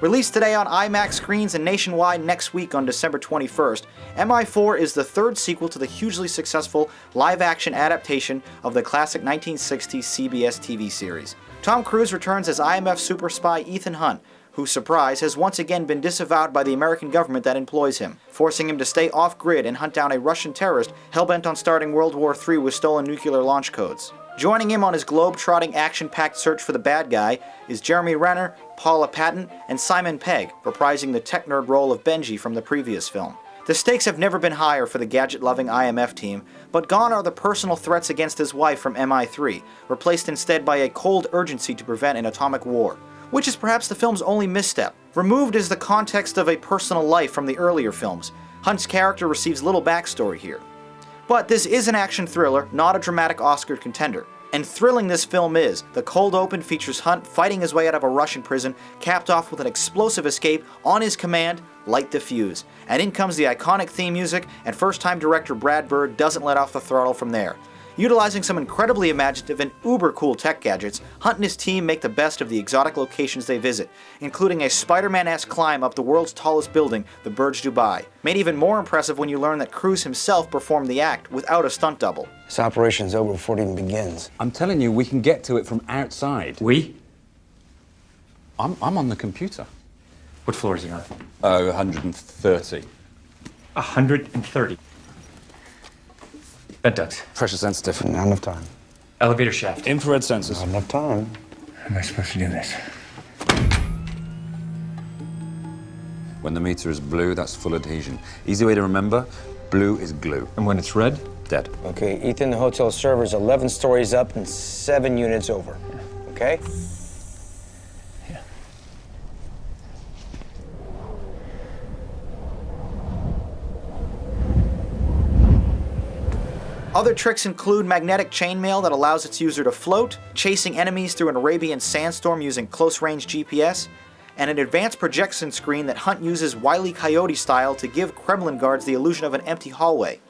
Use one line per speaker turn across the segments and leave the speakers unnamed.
Released today on IMAX screens and nationwide next week on December 21st, MI4 is the third sequel to the hugely successful live-action adaptation of the classic 1960s CBS TV series. Tom Cruise returns as IMF super spy Ethan Hunt, whose surprise has once again been disavowed by the American government that employs him, forcing him to stay off-grid and hunt down a Russian terrorist hell-bent on starting World War III with stolen nuclear launch codes. Joining him on his globe-trotting, action-packed search for the bad guy is Jeremy Renner, Paula Patton, and Simon Pegg, reprising the tech nerd role of Benji from the previous film. The stakes have never been higher for the gadget-loving IMF team, but gone are the personal threats against his wife from MI3, replaced instead by a cold urgency to prevent an atomic war, which is perhaps the film's only misstep. Removed is the context of a personal life from the earlier films. Hunt's character receives little backstory here. But this is an action thriller, not a dramatic Oscar contender. And thrilling this film is. The cold open features Hunt fighting his way out of a Russian prison, capped off with an explosive escape on his command, light the fuse. And in comes the iconic theme music, and first-time director Brad Bird doesn't let off the throttle from there. Utilizing some incredibly imaginative and uber-cool tech gadgets, Hunt and his team make the best of the exotic locations they visit, including a Spider-Man-esque climb up the world's tallest building, the Burj Dubai. Made even more impressive when you learn that Cruise himself performed the act without a stunt double.
This operation's over before it even begins.
I'm telling you, we can get to it from outside.
We?
I'm on the computer.
What floor is he on?
130.
130. Vent ducts.
Pressure sensitive.
Not enough time.
Elevator shaft.
Infrared sensors.
Not enough time.
How am I supposed to do this?
When the meter is blue, that's full adhesion. Easy way to remember, blue is glue.
And when it's red?
Dead.
Okay, Ethan, the hotel server's 11 stories up and 7 units over. Okay?
Yeah.
Other tricks include magnetic chainmail that allows its user to float, chasing enemies through an Arabian sandstorm using close-range GPS, and an advanced projection screen that Hunt uses Wile E. Coyote style to give Kremlin guards the illusion of an empty hallway.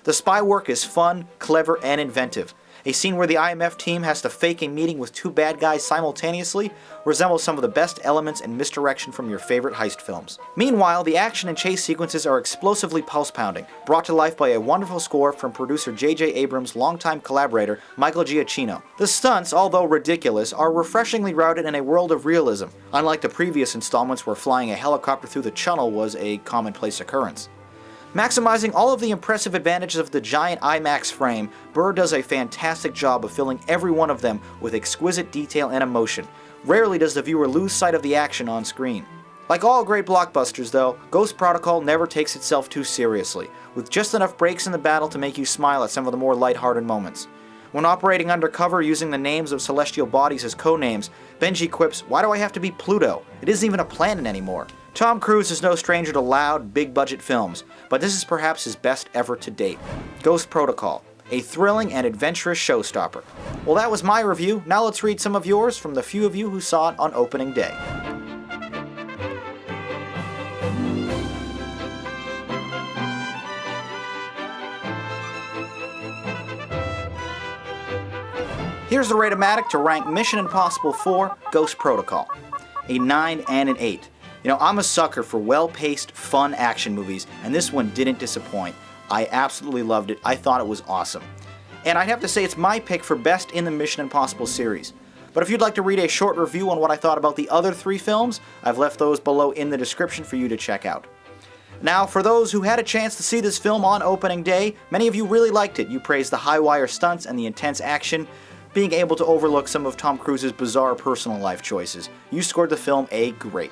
The spy work is fun, clever, and inventive. A scene where the IMF team has to fake a meeting with two bad guys simultaneously resembles some of the best elements and misdirection from your favorite heist films. Meanwhile, the action and chase sequences are explosively pulse-pounding, brought to life by a wonderful score from producer J.J. Abrams' longtime collaborator, Michael Giacchino. The stunts, although ridiculous, are refreshingly routed in a world of realism, unlike the previous installments where flying a helicopter through the channel was a commonplace occurrence. Maximizing all of the impressive advantages of the giant IMAX frame, Bird does a fantastic job of filling every one of them with exquisite detail and emotion. Rarely does the viewer lose sight of the action on screen. Like all great blockbusters though, Ghost Protocol never takes itself too seriously, with just enough breaks in the battle to make you smile at some of the more lighthearted moments. When operating undercover using the names of celestial bodies as codenames, Benji quips, "Why do I have to be Pluto? It isn't even a planet anymore." Tom Cruise is no stranger to loud, big-budget films, but this is perhaps his best ever to date. Ghost Protocol, a thrilling and adventurous showstopper. Well, that was my review. Now let's read some of yours from the few of you who saw it on opening day. Here's the Rate-O-Matic to rank Mission Impossible 4 Ghost Protocol. A 9 and an 8. You know, I'm a sucker for well-paced, fun action movies, and this one didn't disappoint. I absolutely loved it. I thought it was awesome. And I'd have to say it's my pick for best in the Mission Impossible series. But if you'd like to read a short review on what I thought about the other 3 films, I've left those below in the description for you to check out. Now, for those who had a chance to see this film on opening day, many of you really liked it. You praised the high-wire stunts and the intense action, being able to overlook some of Tom Cruise's bizarre personal life choices. You scored the film a great.